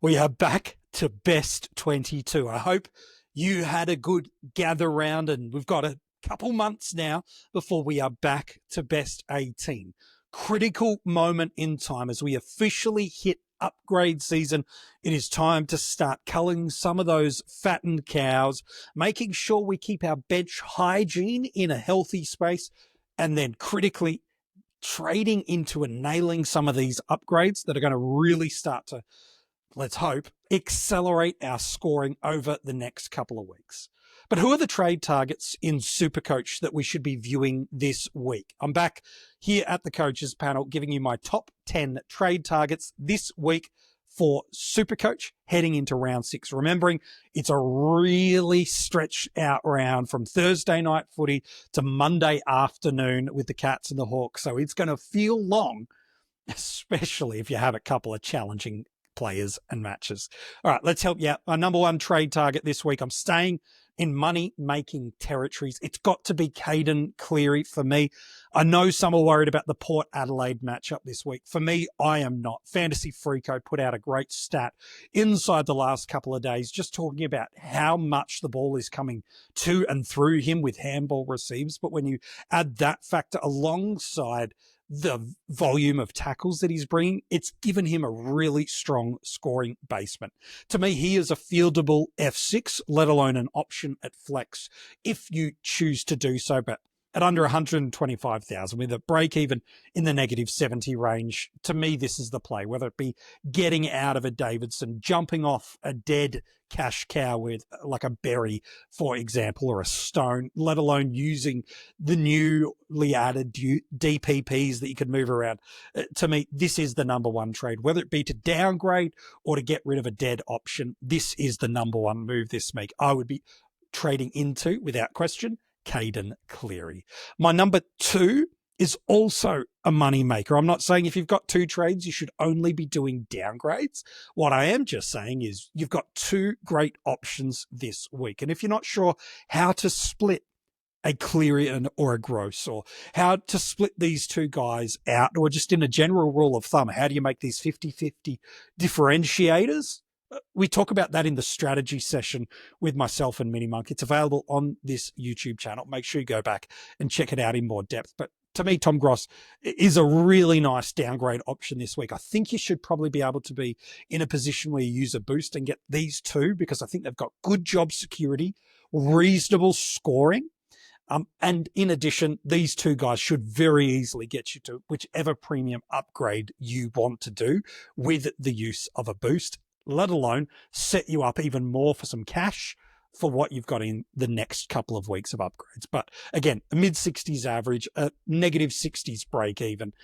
We are back to best 22. I hope you had a good gather round, and we've got a couple months now before we are back to best 18. Critical moment in time as we officially hit upgrade season. It is time to start culling some of those fattened cows, making sure we keep our bench hygiene in a healthy space, and then critically trading into and nailing some of these upgrades that are going to really start to, let's hope, accelerate our scoring over the next couple of weeks. But who are the trade targets in SuperCoach that we should be viewing this week? I'm back here at the coaches panel giving you my top 10 trade targets this week for SuperCoach heading into round 6. Remembering it's a really stretched out round from Thursday night footy to Monday afternoon with the Cats and the Hawks. So it's going to feel long, especially if you have a couple of challenging players and matches. All right, let's help you out. My number one trade target this week, I'm staying in money-making territories. It's got to be Caiden Cleary for me. I know some are worried about the Port Adelaide matchup this week. For me, I am not. Fantasy Freako put out a great stat inside the last couple of days, just talking about how much the ball is coming to and through him with handball receives. But when you add that factor alongside the volume of tackles that he's bringing, it's given him a really strong scoring basement. To me, he is a fieldable F6, let alone an option at flex if you choose to do so. But at under 125,000 with a break even in the negative 70 range, to me, this is the play, whether it be getting out of a Davidson, jumping off a dead cash cow with like a berry, for example, or a stone, let alone using the newly added DPPs that you could move around. To me, this is the number one trade, whether it be to downgrade or to get rid of a dead option. This is the number one move this week. I would be trading into, without question, Caiden Cleary. My number two is also a money maker. I'm not saying if you've got two trades, you should only be doing downgrades. What I am just saying is you've got two great options this week. And if you're not sure how to split a Cleary or a Gross, or how to split these two guys out, or just in a general rule of thumb, how do you make these 50-50 differentiators? We talk about that in the strategy session with myself and Mini Monk. It's available on this YouTube channel. Make sure you go back and check it out in more depth. But to me, Tom Gross is a really nice downgrade option this week. I think you should probably be able to be in a position where you use a boost and get these two, because I think they've got good job security, reasonable scoring. And in addition, these two guys should very easily get you to whichever premium upgrade you want to do with the use of a boost, let alone set you up even more for some cash for what you've got in the next couple of weeks of upgrades. But again, a mid-60s average, a negative 60s break even.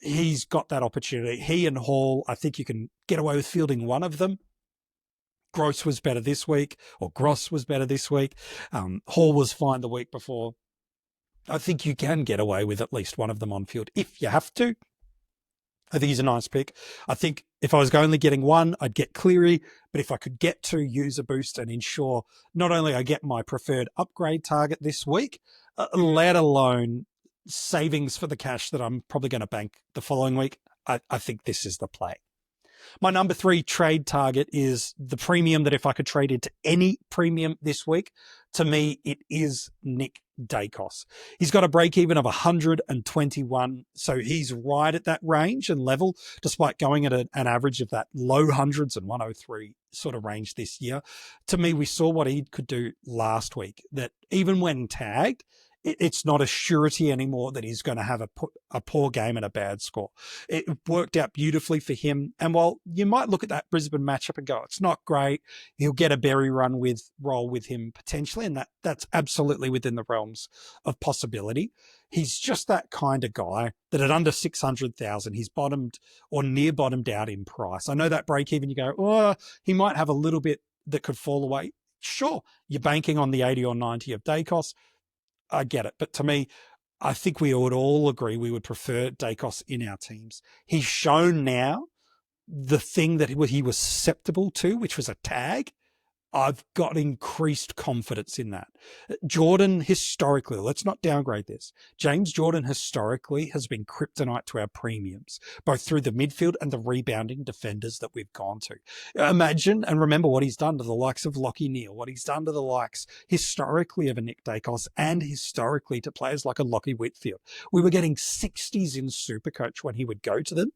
He's got that opportunity. He and Hall, I think you can get away with fielding one of them. Gross was better this week, or Gross was better this week. Hall was fine the week before. I think you can get away with at least one of them on field if you have to. I think he's a nice pick. I think if I was only getting one, I'd get Cleary. But if I could get two, use a boost and ensure not only I get my preferred upgrade target this week, let alone savings for the cash that I'm probably going to bank the following week, I think this is the play. My number three trade target is the premium that if I could trade into any premium this week, to me, it is Nick Daicos. He's got a break even of 121. So he's right at that range and level, despite going at an average of that low hundreds and 103 sort of range this year. To me, we saw what he could do last week, that even when tagged, it's not a surety anymore that he's going to have a poor game and a bad score. It worked out beautifully for him. And while you might look at that Brisbane matchup and go, it's not great, he'll get a berry roll with him potentially. And that's absolutely within the realms of possibility. He's just that kind of guy that at under 600,000, he's bottomed or near bottomed out in price. I know that break even, you go, oh, he might have a little bit that could fall away. Sure, you're banking on the 80 or 90 of Daicos. I get it. But to me, I think we would all agree we would prefer Daicos in our teams. He's shown now the thing that he was susceptible to, which was a tag. I've got increased confidence in that. Jordan, historically, let's not downgrade this. James Jordan, historically, has been kryptonite to our premiums, both through the midfield and the rebounding defenders that we've gone to. Imagine and remember what he's done to the likes of Lachie Neale, what he's done to the likes historically of a Nick Daicos and historically to players like a Lachie Whitfield. We were getting 60s in Supercoach when he would go to them.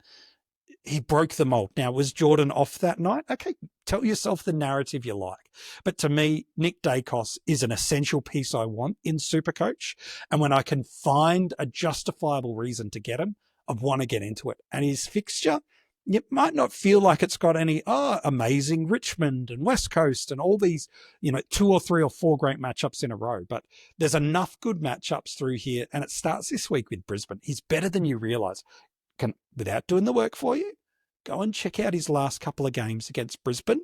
He broke the mold. Now, was Jordan off that night? Okay, tell yourself the narrative you like. But to me, Nick Daicos is an essential piece I want in Supercoach. And when I can find a justifiable reason to get him, I want to get into it. And his fixture, it might not feel like it's got any, amazing Richmond and West Coast and all these, 2 or 3 or 4 great matchups in a row. But there's enough good matchups through here. And it starts this week with Brisbane. He's better than you realise. Without doing the work for you, go and check out his last couple of games against Brisbane.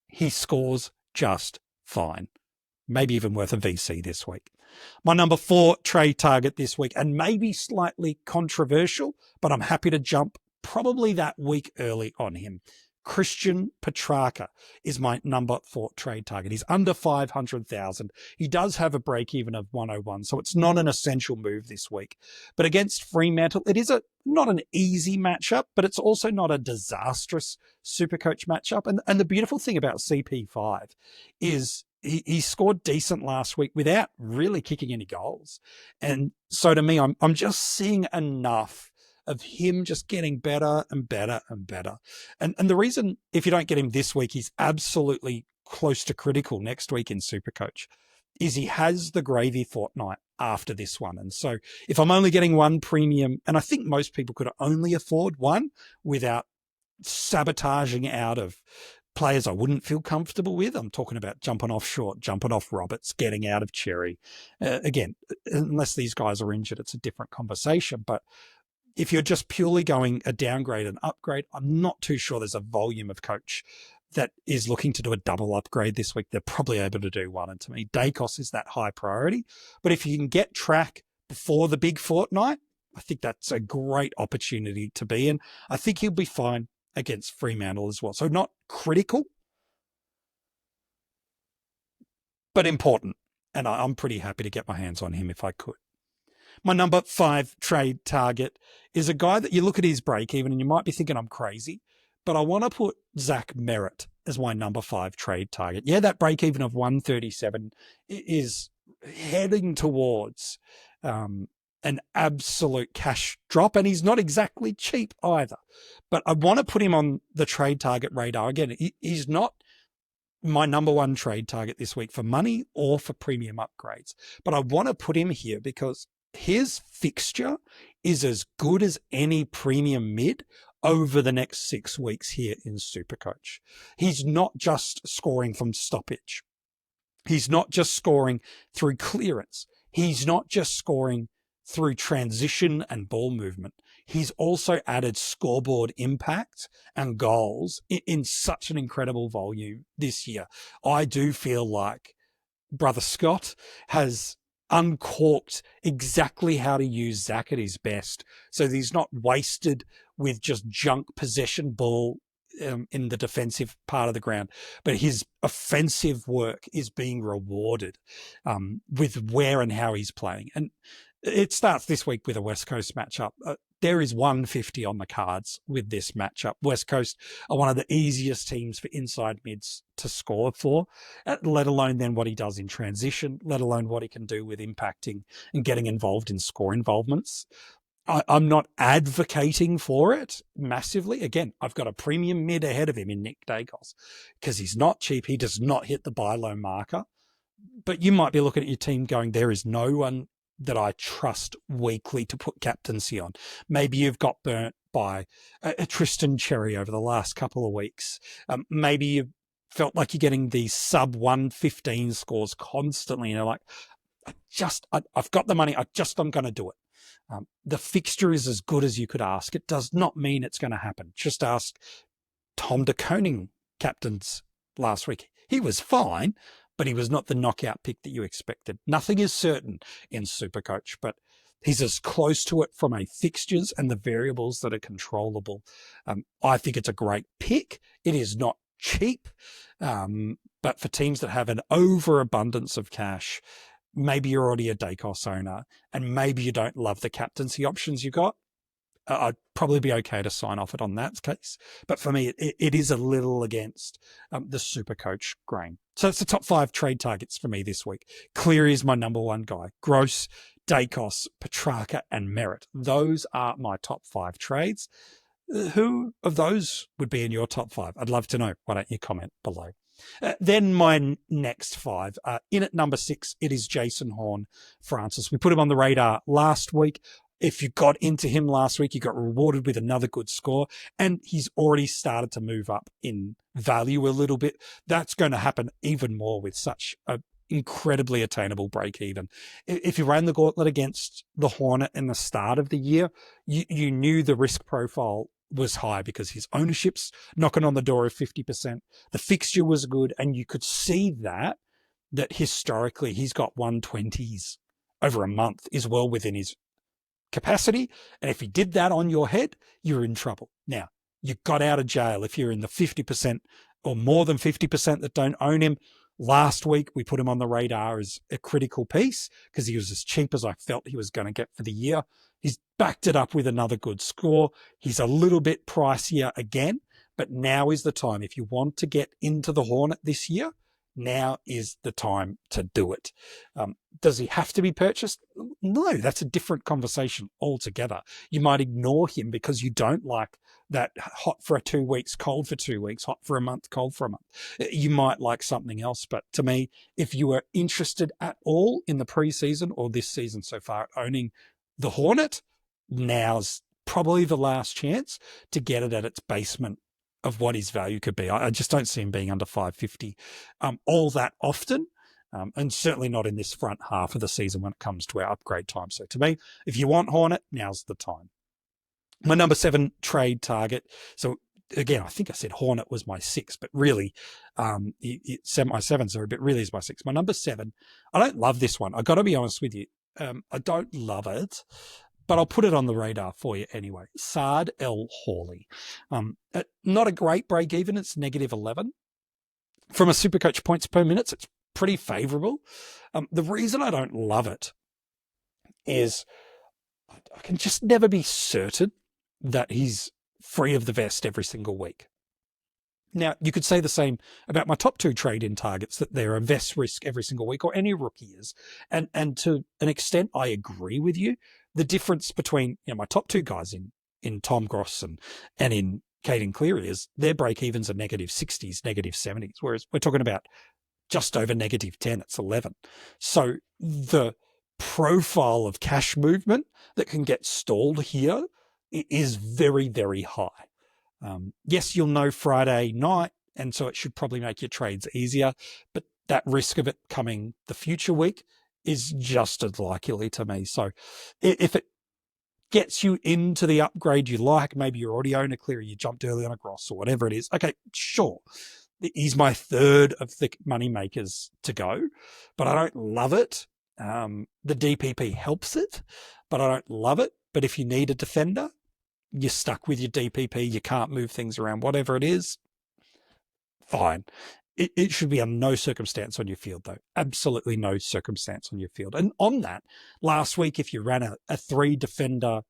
He scores just fine. Maybe even worth a VC this week. My number 4 trade target this week, and maybe slightly controversial, but I'm happy to jump probably that week early on him. Christian Petracca is my number 4 trade target. He's under 500,000. He does have a break even of 101, so it's not an essential move this week. But against Fremantle, it is not an easy matchup, but it's also not a disastrous Supercoach matchup. And the beautiful thing about CP5 is he scored decent last week without really kicking any goals. And so to me, I'm just seeing enough of him just getting better and better and better. And the reason, if you don't get him this week, he's absolutely close to critical next week in Supercoach, is he has the gravy fortnight after this one. And so if I'm only getting one premium, and I think most people could only afford one without sabotaging out of players I wouldn't feel comfortable with. I'm talking about jumping off Short, jumping off Roberts, getting out of Cherry. Again, unless these guys are injured, it's a different conversation. But if you're just purely going a downgrade and upgrade, I'm not too sure there's a volume of coach that is looking to do a double upgrade this week. They're probably able to do one. And to me, Daicos is that high priority. But if you can get track before the big fortnight, I think that's a great opportunity to be in. I think he'll be fine against Fremantle as well. So not critical, but important. And I'm pretty happy to get my hands on him if I could. My number 5 trade target is a guy that you look at his break even and you might be thinking I'm crazy, but I want to put Zach Merrett as my number 5 trade target. Yeah, that break even of 137 is heading towards an absolute cash drop, and he's not exactly cheap either. But I want to put him on the trade target radar. Again, he's not my number 1 trade target this week for money or for premium upgrades, but I want to put him here because his fixture is as good as any premium mid over the next 6 weeks here in Supercoach. He's not just scoring from stoppage. He's not just scoring through clearance. He's not just scoring through transition and ball movement. He's also added scoreboard impact and goals in such an incredible volume this year. I do feel like Brother Scott has uncorked exactly how to use Zach at his best, so that he's not wasted with just junk possession ball in the defensive part of the ground, but his offensive work is being rewarded with where and how he's playing. And it starts this week with a West Coast matchup. There is 150 on the cards with this matchup. West Coast are one of the easiest teams for inside mids to score for, let alone then what he does in transition, let alone what he can do with impacting and getting involved in score involvements. I'm not advocating for it massively. Again, I've got a premium mid ahead of him in Nick Daicos because he's not cheap. He does not hit the buy low marker. But you might be looking at your team going, there is no one that I trust weekly to put captaincy on. Maybe you've got burnt by a Tristan Cherry over the last couple of weeks. Maybe you've felt like you're getting these sub 115 scores constantly. And you're like, I've got the money. I'm going to do it. The fixture is as good as you could ask. It does not mean it's going to happen. Just ask Tom de Koning captains last week. He was fine, but he was not the knockout pick that you expected. Nothing is certain in Supercoach, but he's as close to it from a fixtures and the variables that are controllable. I think it's a great pick. It is not cheap. But for teams that have an overabundance of cash, maybe you're already a Daicos owner and maybe you don't love the captaincy options you got, I'd probably be okay to sign off it on that case. But for me, it is a little against the SuperCoach grain. So it's the top 5 trade targets for me this week. Cleary is my number 1 guy. Gross, Daicos, Petracca, and Merrett. Those are my top 5 trades. Who of those would be in your top 5? I'd love to know. Why don't you comment below? Then my next 5. In at number 6, it is Jason Horne-Francis. We put him on the radar last week. If you got into him last week, you got rewarded with another good score, and he's already started to move up in value a little bit. That's going to happen even more with such a incredibly attainable break even. If you ran the gauntlet against the Hornet in the start of the year, you knew the risk profile was high because his ownership's knocking on the door of 50%. The fixture was good, and you could see that historically he's got 120s over a month is well within his capacity. And if he did that on your head, you're in trouble. Now, you got out of jail if you're in the 50% or more than 50% that don't own him. Last week, we put him on the radar as a critical piece because he was as cheap as I felt he was going to get for the year. He's backed it up with another good score. He's a little bit pricier again, but now is the time. If you want to get into the Hornet this year, now is the time to do it. Does he have to be purchased? No, that's a different conversation altogether. You might ignore him because you don't like that hot for 2 weeks, cold for 2 weeks, hot for a month, cold for a month. You might like something else. But to me, if you are interested at all in the preseason or this season so far at owning the Hornet, now's probably the last chance to get it at its basement of what his value could be. I just don't see him being under 550 all that often, and certainly not in this front half of the season when it comes to our upgrade time. So to me, if you want Hornet, now's the time. My number 7 trade target. So again, I think I said Hornet was my 6, but really my 7s are a bit really is my 6. My number 7, I don't love this one. I got to be honest with you. I don't love it, but I'll put it on the radar for you anyway. Saad El Hawley. Not a great break even. It's -11. From a SuperCoach points per minute, it's pretty favourable. The reason I don't love it is I can just never be certain that he's free of the vest every single week. Now, you could say the same about my top 2 trade-in targets, that they're a vest risk every single week, or any rookie is. And to an extent, I agree with you. The difference between my top 2 guys in Tom Gross and in Caiden Cleary is their break-evens are -60s, -70s, whereas we're talking about just over -10. It's 11. So the profile of cash movement that can get stalled here is very, very high. Yes, you'll know Friday night, and so it should probably make your trades easier, but that risk of it coming the future week is just as likely to me. So if it gets you into the upgrade you like, maybe you already own a Cleary, you jumped early on a Gross or whatever it is, okay, sure. He's my 3rd of the money makers to go, but I don't love it. The DPP helps it, but I don't love it. But if you need a defender, you're stuck with your DPP, you can't move things around, whatever it is, fine. It should be on no circumstance on your field, though. Absolutely no circumstance on your field. And on that, last week, if you ran a 3-defender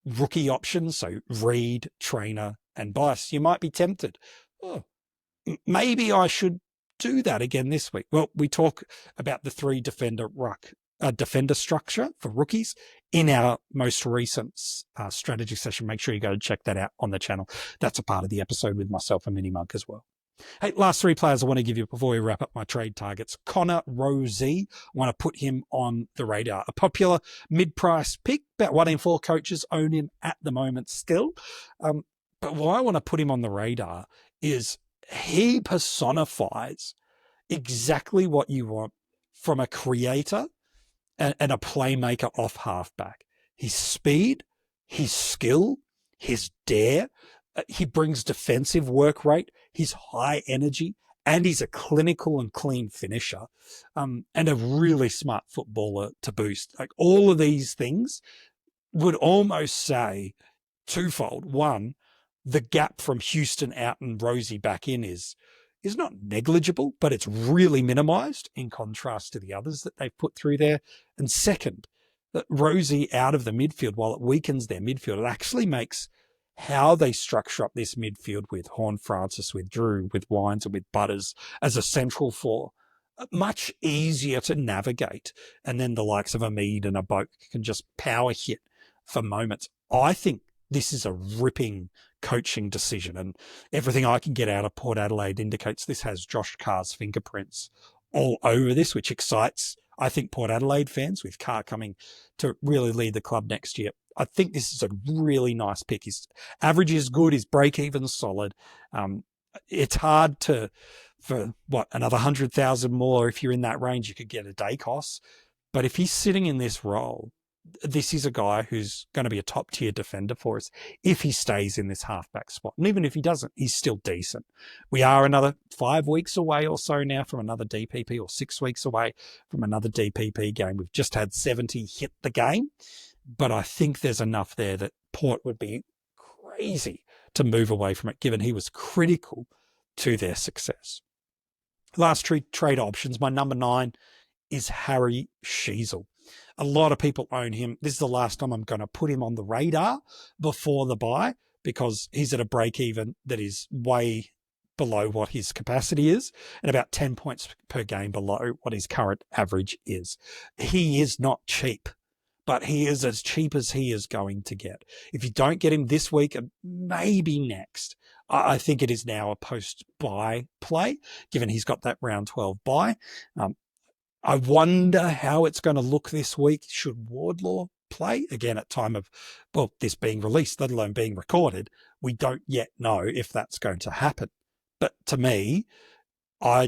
rookie option, so Reed, Trainer, and Bice, you might be tempted. Oh, maybe I should do that again this week. Well, we talk about the 3-defender defender structure for rookies in our most recent strategy session. Make sure you go and check that out on the channel. That's a part of the episode with myself and Mini Monk as well. Hey, last 3 players I want to give you before we wrap up my trade targets. Connor Rozee, I want to put him on the radar. A popular mid-price pick. About 1 in 4 coaches own him at the moment still. But why I want to put him on the radar is he personifies exactly what you want from a creator and a playmaker off halfback. His speed, his skill, his dare. He brings defensive work rate, his high energy, and he's a clinical and clean finisher, and a really smart footballer to boost. Like, all of these things would almost say twofold. One, the gap from Houston out and Rozee back in is not negligible, but it's really minimised in contrast to the others that they've put through there. And second, that Rozee out of the midfield, while it weakens their midfield, it actually makes how they structure up this midfield with Horne-Francis, with Drew, with Wines, and with Butters as a central four much easier to navigate. And then the likes of a Mead and a Boak can just power hit for moments. I think this is a ripping coaching decision, and everything I can get out of Port Adelaide indicates this has Josh Carr's fingerprints all over this, which excites, I think, Port Adelaide fans, with Carr coming to really lead the club next year. I think this is a really nice pick. His average is good, his break-even solid. It's hard for another 100,000 more. If you're in that range, you could get a Daicos. But if he's sitting in this role, this is a guy who's going to be a top tier defender for us if he stays in this halfback spot. And even if he doesn't, he's still decent. We are another 5 weeks away or so now from another DPP, or 6 weeks away from another DPP game. We've just had 70 hit the game, but I think there's enough there that Port would be crazy to move away from it, given he was critical to their success. Last trade options, my number 9 is Harry Sheezel. A lot of people own him. This is the last time I'm going to put him on the radar before the bye, because he's at a break even that is way below what his capacity is and about 10 points per game below what his current average is. He is not cheap, but he is as cheap as he is going to get. If you don't get him this week and maybe next, I think it is now a post-bye play, given he's got that round 12 bye. I wonder how it's going to look this week. Should Wardlaw play again at time of, this being released, let alone being recorded? We don't yet know if that's going to happen. But to me, I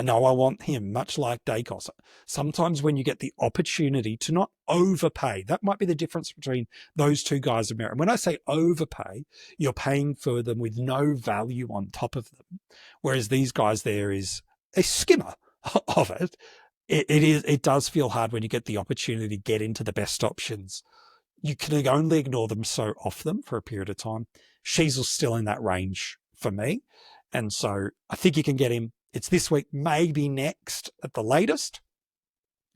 know I want him, much like Daicos. Sometimes when you get the opportunity to not overpay, that might be the difference between those two guys of Merrett. And when I say overpay, you're paying for them with no value on top of them. Whereas these guys, there is a skimmer of it. It does feel hard when you get the opportunity to get into the best options. You can only ignore them so off them for a period of time. Sheezel's still in that range for me. And so I think you can get him. It's this week, maybe next at the latest.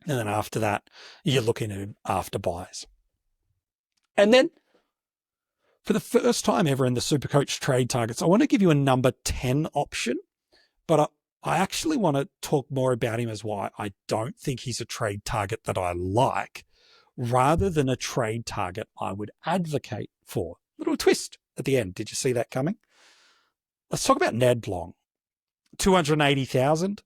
And then after that, you're looking at him after buys. And then for the first time ever in the SuperCoach trade targets, I want to give you a number 10 option, but I actually want to talk more about him as why I don't think he's a trade target that I like, rather than a trade target I would advocate for. Little twist at the end. Did you see that coming? Let's talk about Ned Long. 280,000,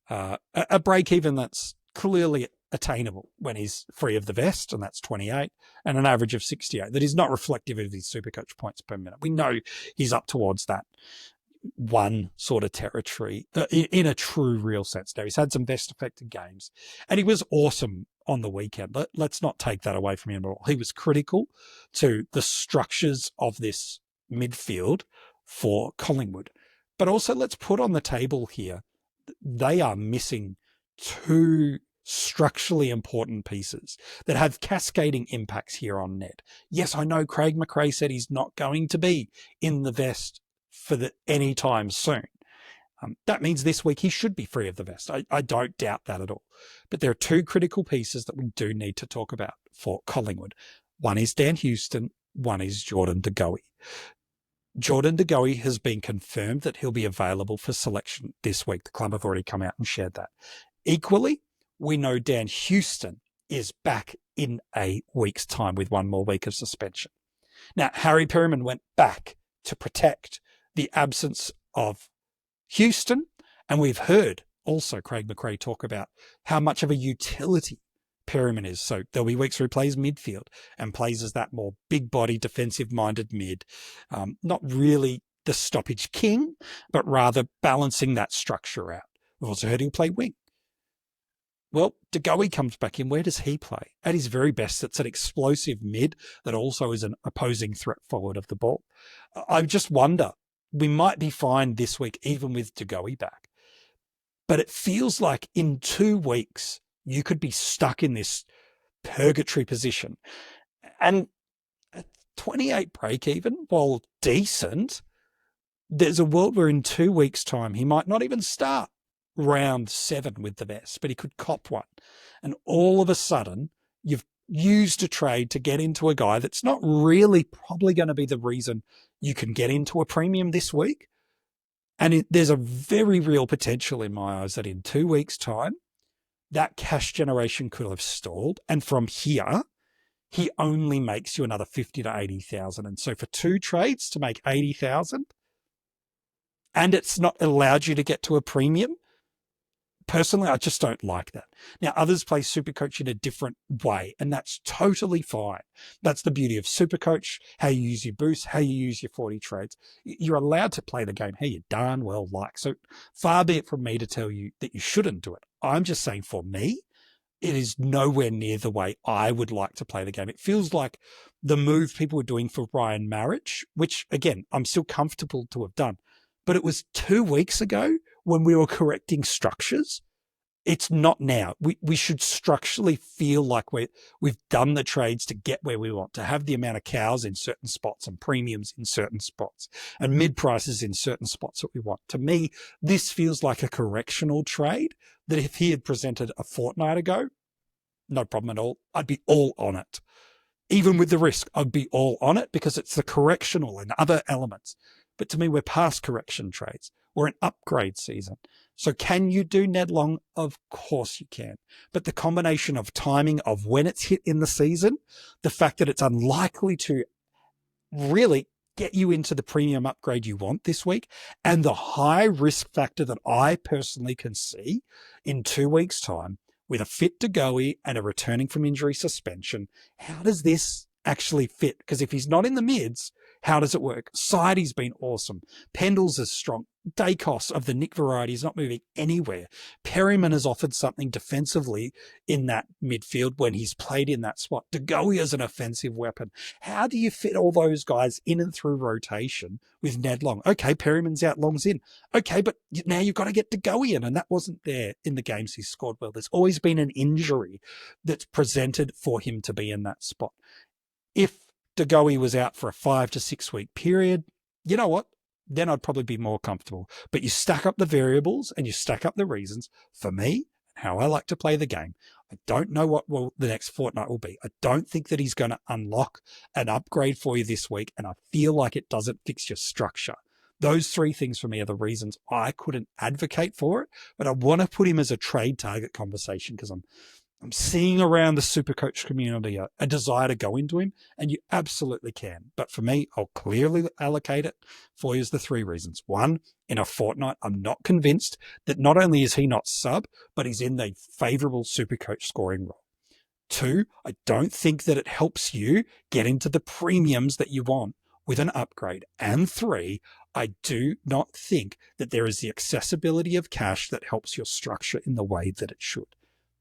a break even that's clearly attainable when he's free of the vest, and that's 28, and an average of 68. That is not reflective of his SuperCoach points per minute. We know he's up towards that one sort of territory in a true, real sense. Now, he's had some vest affected games, and he was awesome on the weekend. Let's not take that away from him at all. He was critical to the structures of this midfield for Collingwood. But also, let's put on the table here, they are missing two structurally important pieces that have cascading impacts here on Ned. Yes, I know Craig McRae said he's not going to be in the vest for any time soon. That means this week he should be free of the vest. I don't doubt that at all. But there are two critical pieces that we do need to talk about for Collingwood. One is Dan Houston, one is Jordan De Goey. Jordan De Goey has been confirmed that he'll be available for selection this week. The club have already come out and shared that. Equally, we know Dan Houston is back in a week's time with one more week of suspension. Now, Harry Perryman went back to protect the absence of Houston, and we've heard also Craig McRae talk about how much of a utility Perryman is. So there'll be weeks where he plays midfield and plays as that more big body, defensive minded mid. Not really the stoppage king, but rather balancing that structure out. We've also heard he'll play wing. Well, De Goey comes back in. Where does he play? At his very best, it's an explosive mid that also is an opposing threat forward of the ball. I just wonder, we might be fine this week, even with De Goey back. But it feels like in 2 weeks, you could be stuck in this purgatory position. And 28 break even, while decent, there's a world where in 2 weeks' time, he might not even start round 7 with the best, but he could cop one. And all of a sudden, you've used a trade to get into a guy that's not really probably going to be the reason you can get into a premium this week. And there's a very real potential in my eyes that in 2 weeks' time, that cash generation could have stalled. And from here, he only makes you another 50 to 80,000. And so for 2 trades to make 80,000, and it's not allowed you to get to a premium, personally, I just don't like that. Now, others play SuperCoach in a different way, and that's totally fine. That's the beauty of SuperCoach, how you use your boost, how you use your 40 trades. You're allowed to play the game how you darn well like. So far be it from me to tell you that you shouldn't do it. I'm just saying for me, it is nowhere near the way I would like to play the game. It feels like the move people were doing for Ryan Marriage, which, again, I'm still comfortable to have done. But it was 2 weeks ago when we were correcting structures. It's not now. We should structurally feel like we've done the trades to get where we want, to have the amount of cows in certain spots and premiums in certain spots and mid prices in certain spots that we want. To me, this feels like a correctional trade that if he had presented a fortnight ago, no problem at all. I'd be all on it. Even with the risk, I'd be all on it because it's the correctional and other elements. But to me, we're past correction trades. We're in upgrade season. So can you do Ned Long? Of course you can. But the combination of timing of when it's hit in the season, the fact that it's unlikely to really get you into the premium upgrade you want this week, and the high risk factor that I personally can see in 2 weeks' time with a fit Daicos and a returning from injury suspension, how does this actually fit? Because if he's not in the mids, how does it work? Sidey's been awesome. Pendle's is strong. Daicos of the Nick variety is not moving anywhere. Perryman has offered something defensively in that midfield when he's played in that spot. Daicos is an offensive weapon. How do you fit all those guys in and through rotation with Ned Long? Okay, Perryman's out, Long's in. Okay, but now you've got to get Daicos in, and that wasn't there in the games he scored well. There's always been an injury that's presented for him to be in that spot. If Daicos was out for a 5 to 6 week period, you know what? Then I'd probably be more comfortable. But you stack up the variables and you stack up the reasons. For me, how I like to play the game, I don't know what the next fortnight will be. I don't think that he's going to unlock an upgrade for you this week, and I feel like it doesn't fix your structure. Those 3 things for me are the reasons I couldn't advocate for it, but I want to put him as a trade target conversation because I'm seeing around the SuperCoach community a desire to go into him, and you absolutely can. But for me, I'll clearly allocate it for you as the 3 reasons. 1, in a fortnight, I'm not convinced that not only is he not sub, but he's in the favourable SuperCoach scoring role. 2, I don't think that it helps you get into the premiums that you want with an upgrade. And 3, I do not think that there is the accessibility of cash that helps your structure in the way that it should.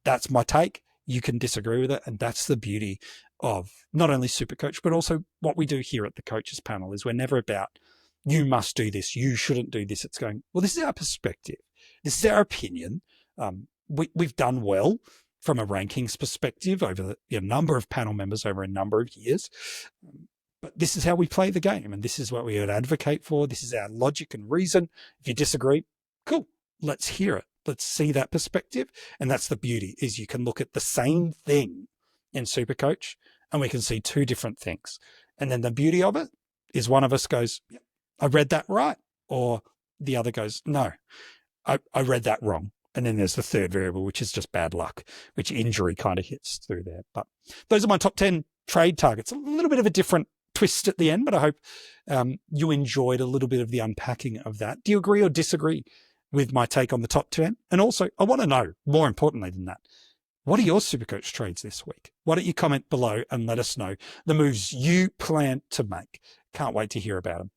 That's my take. You can disagree with it. And that's the beauty of not only SuperCoach, but also what we do here at the coaches panel is we're never about, you must do this, you shouldn't do this. It's going, well, this is our perspective. This is our opinion. We've done well from a rankings perspective over a number of panel members over a number of years. But this is how we play the game. And this is what we would advocate for. This is our logic and reason. If you disagree, cool. Let's hear it. Let's see that perspective. And that's the beauty, is you can look at the same thing in SuperCoach and we can see 2 different things. And then the beauty of it is one of us goes, yep, I read that right. Or the other goes, no, I read that wrong. And then there's the 3rd variable, which is just bad luck, which injury kind of hits through there. But those are my top 10 trade targets. A little bit of a different twist at the end, but I hope you enjoyed a little bit of the unpacking of that. Do you agree or disagree with my take on the top 10? And also, I want to know, more importantly than that, what are your SuperCoach trades this week? Why don't you comment below and let us know the moves you plan to make? Can't wait to hear about them.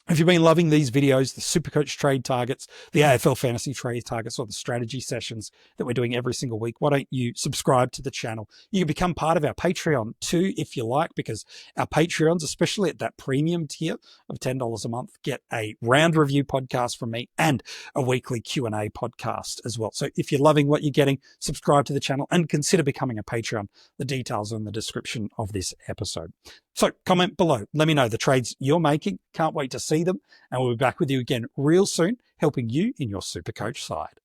If you've been loving these videos, the SuperCoach trade targets, the AFL fantasy trade targets, or the strategy sessions that we're doing every single week, why don't you subscribe to the channel? You can become part of our Patreon too, if you like, because our Patreons, especially at that premium tier of $10 a month, get a round review podcast from me and a weekly Q&A podcast as well. So if you're loving what you're getting, subscribe to the channel and consider becoming a Patreon. The details are in the description of this episode. So comment below. Let me know the trades you're making. Can't wait to see them. And we'll be back with you again real soon, helping you in your SuperCoach side.